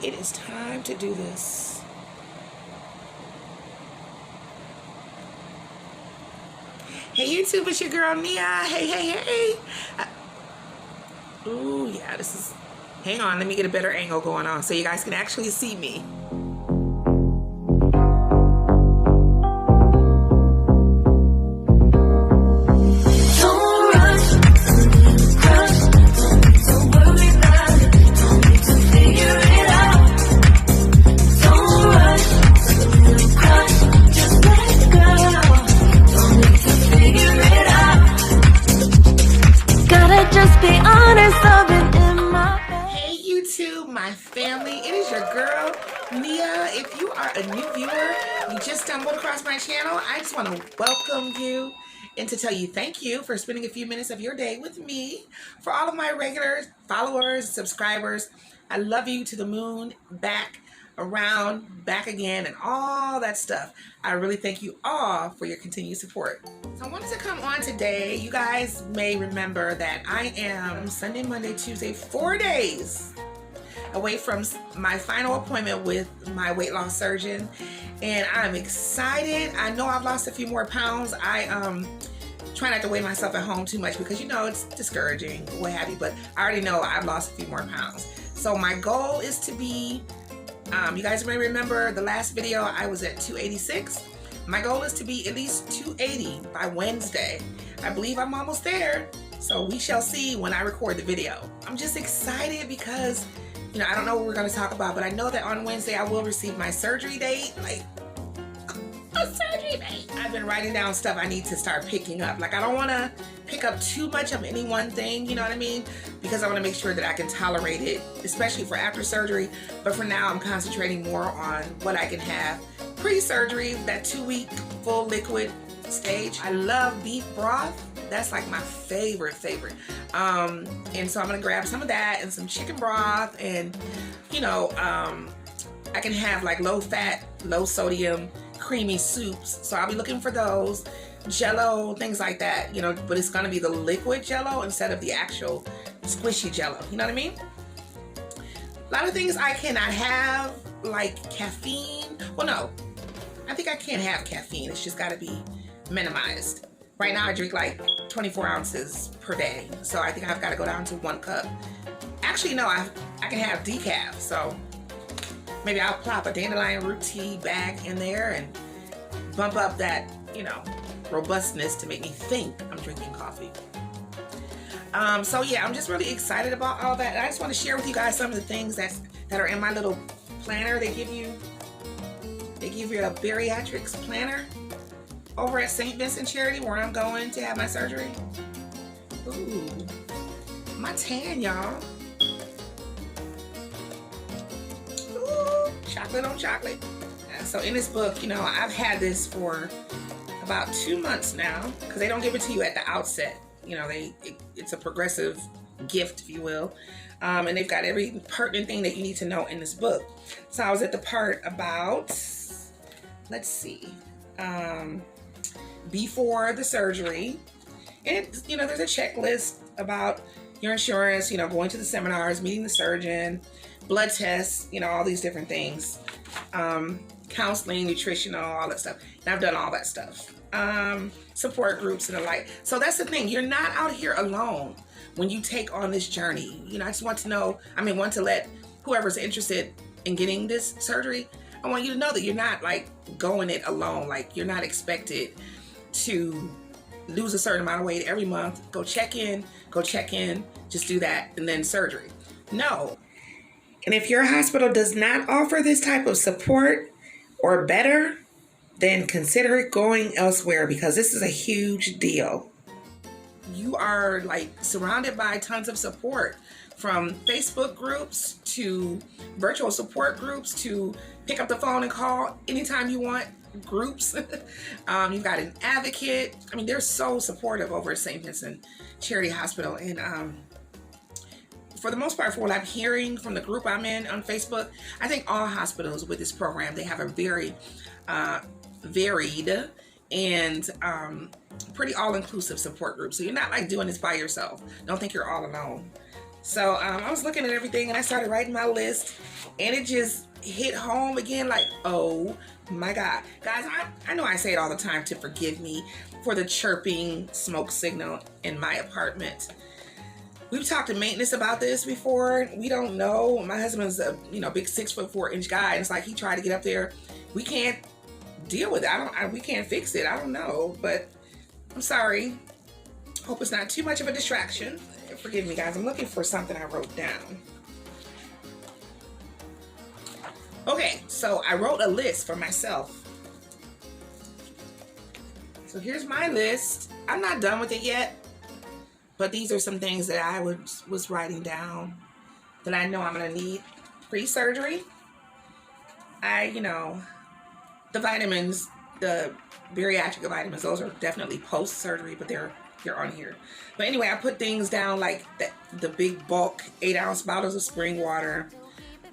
it is time to do this. Hey YouTube, it's your girl Nia. Hey. Ooh, yeah, this is... Hang on, let me get a better angle going on so you guys can actually see me. My family, it is your girl Nia. If you are a new viewer, you just stumbled across my channel, I just want to welcome you and to tell you thank you for spending a few minutes of your day with me. For all of my regular followers, subscribers, I love you to the moon, back, around, back again, and all that stuff. I really thank you all for your continued support. So I wanted to come on today. You guys may remember that I am Sunday, Monday, Tuesday, 4 days away from my final appointment with my weight loss surgeon, and I'm excited. I know I've lost a few more pounds. I try not to weigh myself at home too much because, you know, it's discouraging, what have you, but I already know I've lost a few more pounds. So my goal is to be, you guys may remember the last video I was at 286. My goal is to be at least 280 by Wednesday. I believe I'm almost there, so we shall see when I record the video. I'm just excited because, you know, I don't know what we're going to talk about, but I know that on Wednesday I will receive my surgery date. Like, a surgery date. I've been writing down stuff I need to start picking up. Like, I don't want to pick up too much of any one thing, you know what I mean? Because I want to make sure that I can tolerate it, especially for after surgery. But for now, I'm concentrating more on what I can have pre-surgery, that 2-week full liquid stage. I love beef broth. That's like my favorite. And so I'm gonna grab some of that and some chicken broth, and you know, I can have like low fat, low sodium, creamy soups. So I'll be looking for those. Jello, things like that, you know, but it's gonna be the liquid Jello instead of the actual squishy Jello. You know what I mean? A lot of things I cannot have, like caffeine. Well, no, I think I can have caffeine. It's just gotta be minimized. Right now I drink like 24 ounces per day. So I think I've got to go down to 1 cup. Actually, no, I can have decaf. So maybe I'll plop a dandelion root tea bag in there and bump up that, you know, robustness to make me think I'm drinking coffee. So yeah, I'm just really excited about all that. And I just want to share with you guys some of the things that are in my little planner. They give you a bariatrics planner over at St. Vincent Charity, where I'm going to have my surgery. Ooh, my tan, y'all. Ooh, chocolate on chocolate. So in this book, you know, I've had this for about 2 months now, because they don't give it to you at the outset. You know, it's a progressive gift, if you will. And they've got every pertinent thing that you need to know in this book. So I was at the part about, let's see, before the surgery, and you know, there's a checklist about your insurance, you know, going to the seminars, meeting the surgeon, blood tests, you know, all these different things, counseling, nutritional, all that stuff. And I've done all that stuff, support groups and the like. So that's the thing, you're not out here alone when you take on this journey. You know, I just want to know, want to let whoever's interested in getting this surgery, I want you to know that you're not like going it alone. Like, you're not expected to lose a certain amount of weight every month, go check in, just do that, and then surgery. No. And if your hospital does not offer this type of support or better, then consider going elsewhere, because this is a huge deal. You are like surrounded by tons of support, from Facebook groups to virtual support groups to pick up the phone and call anytime you want groups. You've got an advocate. I mean, they're so supportive over at St. Vincent Charity Hospital. And for the most part, for what I'm hearing from the group I'm in on Facebook, I think all hospitals with this program, they have a very varied and pretty all-inclusive support group. So you're not like doing this by yourself. Don't think you're all alone. So I was looking at everything and I started writing my list, and it just hit home again like, oh my God. Guys, I know I say it all the time to forgive me for the chirping smoke signal in my apartment. We've talked to maintenance about this before. We don't know. My husband's a big 6'4" guy, and it's like he tried to get up there. We can't deal with it. We can't fix it. I don't know, but I'm sorry. Hope it's not too much of a distraction. Forgive me, guys. I'm looking for something I wrote down. Okay, so I wrote a list for myself. So here's my list. I'm not done with it yet, but these are some things that I was writing down that I know I'm gonna need pre-surgery. The vitamins, the bariatric vitamins, those are definitely post-surgery, but they're on here. But anyway, I put things down like the big bulk 8-ounce bottles of spring water.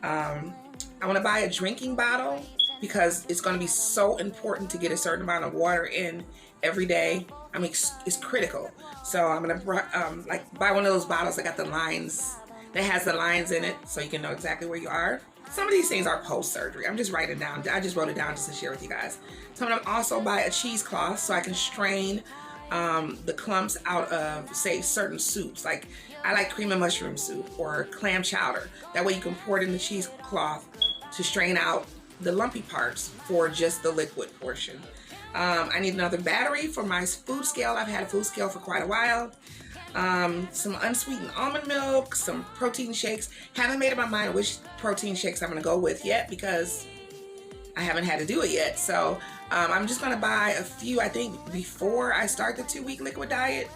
I want to buy a drinking bottle because it's going to be so important to get a certain amount of water in every day. I mean, it's critical. So I'm going to buy one of those bottles that got the lines, that has the lines in it, so you can know exactly where you are. Some of these things are post-surgery. I'm just writing down. I just wrote it down just to share with you guys. So I'm going to also buy a cheesecloth so I can strain the clumps out of, say, certain soups. Like I like cream and mushroom soup or clam chowder. That way you can pour it in the cheesecloth to strain out the lumpy parts for just the liquid portion. I need another battery for my food scale. I've had a food scale for quite a while. Some unsweetened almond milk, some protein shakes. Haven't made up my mind which protein shakes I'm going to go with yet because I haven't had to do it yet. So I'm just going to buy a few, I think, before I start the 2-week liquid diet,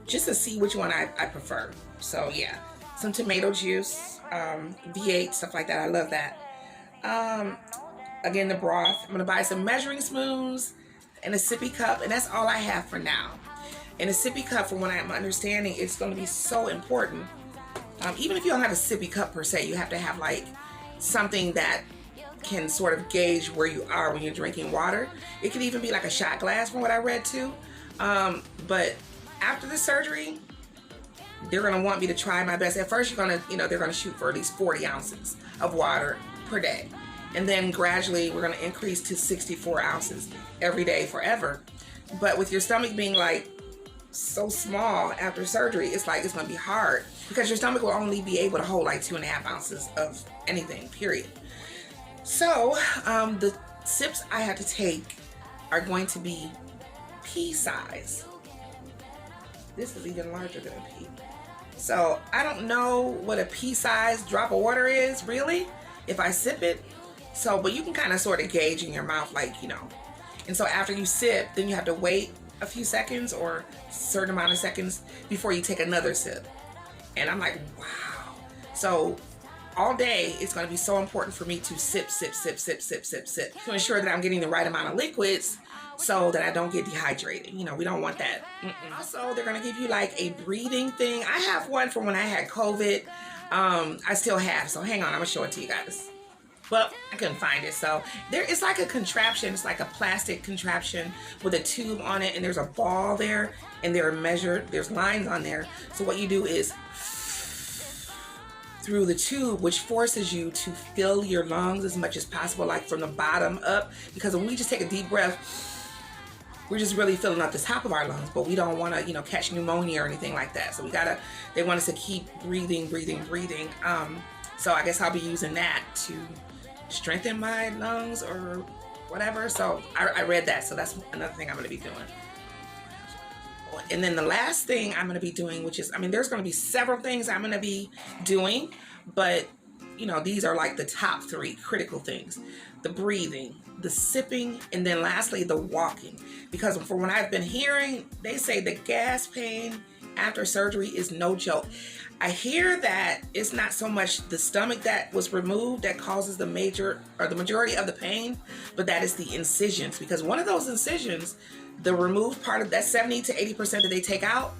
just to see which one I prefer. So yeah, some tomato juice, V8, stuff like that. I love that. Again, the broth. I'm going to buy some measuring spoons and a sippy cup, and that's all I have for now. And a sippy cup, from what I'm understanding, it's going to be so important. Even if you don't have a sippy cup per se, you have to have like something that can sort of gauge where you are when you're drinking water. It could even be like a shot glass from what I read too. But after the surgery, they're going to want me to try my best. At first, they're going to shoot for at least 40 ounces of water per day. And then gradually we're going to increase to 64 ounces every day forever. But with your stomach being like so small after surgery, it's like it's going to be hard because your stomach will only be able to hold like 2.5 ounces of anything, period. So the sips I have to take are going to be pea size. This is even larger than a pea. So I don't know what a pea size drop of water is really if I sip it. So, but you can kind of sort of gauge in your mouth, like, and so after you sip, then you have to wait a few seconds or a certain amount of seconds before you take another sip. And I'm like, wow. So all day, it's going to be so important for me to sip, sip, sip, sip, sip, sip, sip to ensure that I'm getting the right amount of liquids so that I don't get dehydrated. We don't want that. Also, they're going to give you like a breathing thing. I have one from when I had COVID. I still have. So hang on, I'm going to show it to you guys. Well, I couldn't find it. So it's like a contraption. It's like a plastic contraption with a tube on it, and there's a ball there, and there's lines on there. So what you do is through the tube, which forces you to fill your lungs as much as possible, like from the bottom up, because when we just take a deep breath, we're just really filling up the top of our lungs, but we don't want to, catch pneumonia or anything like that. So they want us to keep breathing. So I guess I'll be using that to strengthen my lungs or whatever. So I read that. So that's another thing I'm going to be doing. And then the last thing I'm going to be doing, which is, there's going to be several things I'm going to be doing, but these are like the top 3 critical things: the breathing, the sipping, and then lastly, the walking. Because from what I've been hearing, they say the gas pain after surgery is no joke. I hear that it's not so much the stomach that was removed that causes the majority of the pain, but that is the incisions. Because one of those incisions, the removed part of that 70 to 80% that they take out,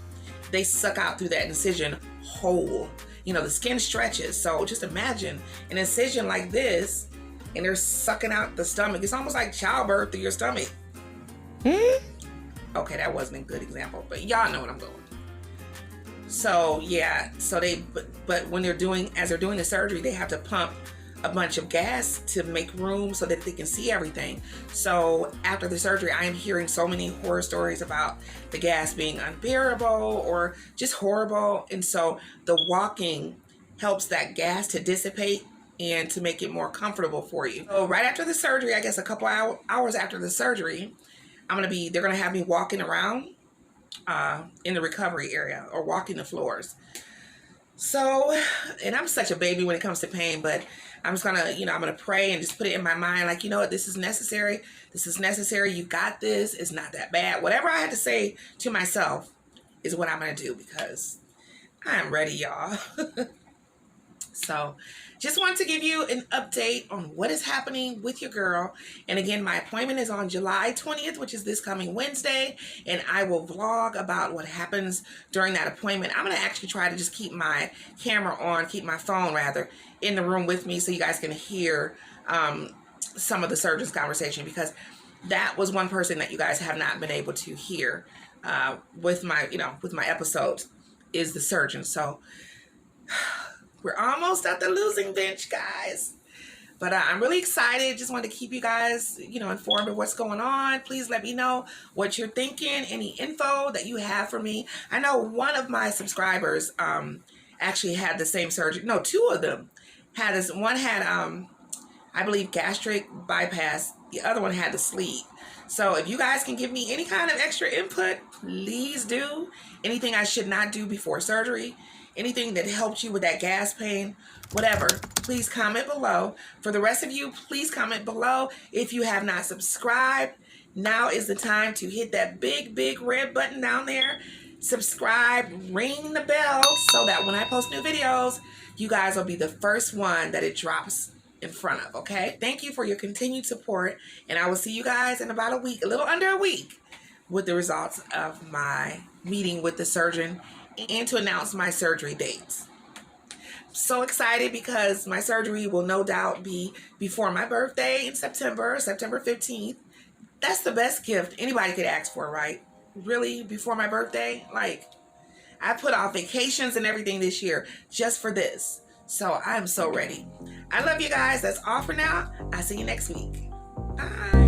they suck out through that incision whole. The skin stretches. So just imagine an incision like this, and they're sucking out the stomach. It's almost like childbirth through your stomach. Okay, that wasn't a good example, but y'all know what I'm going. So yeah, so but when as they're doing the surgery, they have to pump a bunch of gas to make room so that they can see everything. So after the surgery, I am hearing so many horror stories about the gas being unbearable or just horrible. And so the walking helps that gas to dissipate and to make it more comfortable for you. So right after the surgery, I guess a couple hours after the surgery, they're gonna have me walking around in the recovery area or walking the floors. So, and I'm such a baby when it comes to pain, but I'm just gonna, I'm gonna pray and just put it in my mind, like, you know what, this is necessary. This is necessary. You got this. It's not that bad. Whatever I had to say to myself is what I'm gonna do, because I am ready, y'all. So just wanted to give you an update on what is happening with your girl. And again, my appointment is on July 20th, which is this coming Wednesday. And I will vlog about what happens during that appointment. I'm going to actually try to just keep my camera on, keep my phone rather, in the room with me so you guys can hear some of the surgeon's conversation, because that was one person that you guys have not been able to hear with my episodes, is the surgeon. So we're almost at the losing bench, guys. But I'm really excited. Just wanted to keep you guys, informed of what's going on. Please let me know what you're thinking, any info that you have for me. I know one of my subscribers actually had the same surgery. No, two of them had this. One had, I believe, gastric bypass. The other one had the sleeve. So if you guys can give me any kind of extra input, please do. Anything I should not do before surgery, anything that helps you with that gas pain, whatever, please comment below. For the rest of you, please comment below. If you have not subscribed, now is the time to hit that big, big red button down there. Subscribe, ring the bell, so that when I post new videos, you guys will be the first one that it drops in front of, okay? Thank you for your continued support, and I will see you guys in about a week, a little under a week, with the results of my meeting with the surgeon and to announce my surgery dates. So excited, because my surgery will no doubt be before my birthday in September 15th. That's the best gift anybody could ask for, right? Really, before my birthday? Like, I put off vacations and everything this year just for this. So I'm so ready. I love you guys. That's all for now. I'll see you next week. Bye.